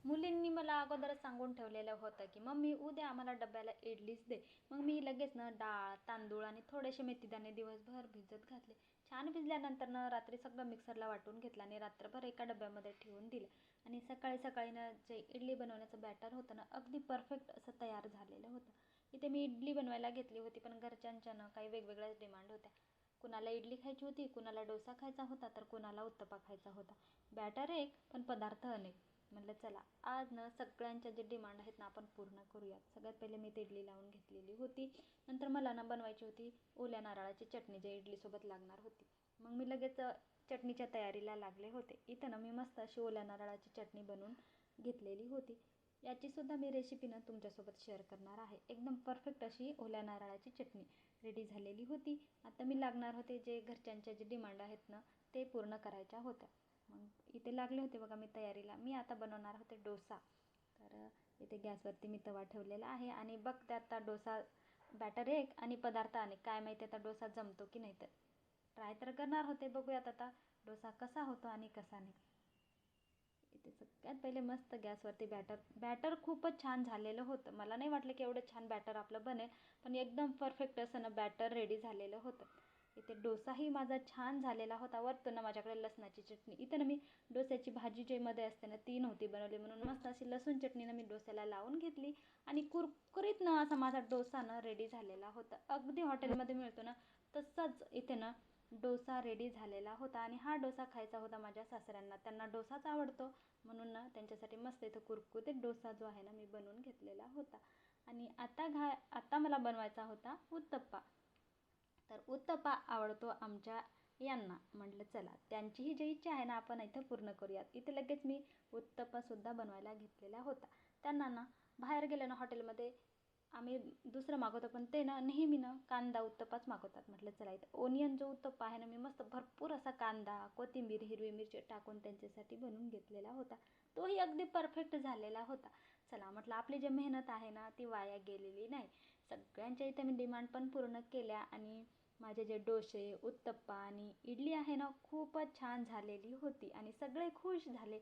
मुलींनी मला अगोदरच सांगून ठेवलेलं होतं की मम्मी उद्या आम्हाला डब्याला इडलीच दे. मग मी लगेच ना डाळ, तांदूळ आणि थोडेसे मेथीदाणे दिवसभर भिजत घातले. छान भिजल्यानंतर ना रात्री सगळं मिक्सरला वाटून घेतलं आणि रात्रभर एका डब्यामध्ये ठेवून दिलं. आणि सकाळी सकाळी ना जे इडली बनवण्याचं बॅटर होतं ना अगदी परफेक्ट असं तयार झालेलं होतं. इथे मी इडली बनवायला घेतली होती, पण घरच्यांच्या ना काही वेगवेगळ्याच डिमांड होत्या. कुणाला इडली खायची होती, कुणाला डोसा खायचा होता, तर कुणाला उत्तप्पा खायचा होता. बॅटर एक पण पदार्थ अनेक. म्हटलं चला आज ना सगळ्यांच्या जे डिमांड आहेत ना आपण पूर्ण करूयात. सगळ्यात पहिले मी ते इडली लावून घेतलेली होती. नंतर मला ना बनवायची होती ओल्या नारळाची चटणी, जे इडलीसोबत लागणार होती. मग मी लगेच चटणीच्या तयारीला लागले होते. इथं ना मी मस्त अशी ओल्या नारळाची चटणी बनवून घेतलेली होती. याचीसुद्धा मी रेसिपी ना तुमच्यासोबत शेअर करणार आहे. एकदम परफेक्ट अशी ओल्या नारळाची चटणी रेडी झालेली होती. आता मी लागणार होते जे घरच्यांच्या जे डिमांड आहेत ना ते पूर्ण करायच्या होत्या. मग इथे लागले होते बघा मी तयारीला. मी आता बनवणार होते डोसा. तर इथे गॅसवरती मी तवा ठेवलेला आहे आणि बघते आता डोसा बॅटर एक आणि पदार्थ अनेक. काय माहिती आता डोसा जमतो की नाही, तर ट्राय तर करणार होते. बघूयात आता डोसा कसा होतो आणि कसा नाही. इथे सगळ्यात पहिले मस्त गॅसवरती बॅटर खूपच छान झालेलं होतं. मला नाही वाटलं की एवढं छान बॅटर आपलं बनेल, पण एकदम परफेक्ट असं ना बॅटर रेडी झालेलं होतं. इथे डोसाही माझा छान झालेला होता. वरतून ना माझ्याकडे लसणाची चटणी. इथं ना मी डोस्याची भाजी जे मध्ये असते ना ती नव्हती बनवली, म्हणून मस्त अशी लसूण चटणीनं मी डोस्याला लावून घेतली आणि कुरकुरीत ना असा माझा डोसा ना रेडी झालेला होता. अगदी हॉटेलमध्ये मिळतो ना तसाच इथे ना डोसा रेडी झालेला होता. आणि हा डोसा खायचा होता माझ्या सासऱ्यांना. त्यांना डोसाच आवडतो, म्हणून ना त्यांच्यासाठी मस्त इथं कुरकुरीत डोसा जो आहे ना मी बनवून घेतलेला होता. आणि आता मला बनवायचा होता उत्तप्पा. तर उत्तप्पा आवडतो आमच्या यांना. म्हटलं चला त्यांचीही जी इच्छा आहे ना आपण इथं पूर्ण करूयात. इथे लगेच मी उत्तप्पासुद्धा बनवायला घेतलेला होता. त्यांना ना बाहेर गेलं ना हॉटेलमध्ये आम्ही दुसरं मागवतो, पण ते ना नेहमी ना कांदा उत्तप्पाच मागवतात. म्हटलं चला इथं ओनियन जो उत्तप्पा आहे ना मी मस्त भरपूर असा कांदा, कोथिंबीर, हिरवी मिरची टाकून त्यांच्यासाठी बनवून घेतलेला होता. तोही अगदी परफेक्ट झालेला होता. चला म्हटलं आपली जी मेहनत आहे ना ती वाया गेलेली नाही. सगळ्यांच्या इथे मी डिमांड पण पूर्ण केल्या आणि माझे जे डोसे, उत्तप्पा आणि इडली आहे ना खूपच छान झालेली होती आणि सगळे खुश झाले.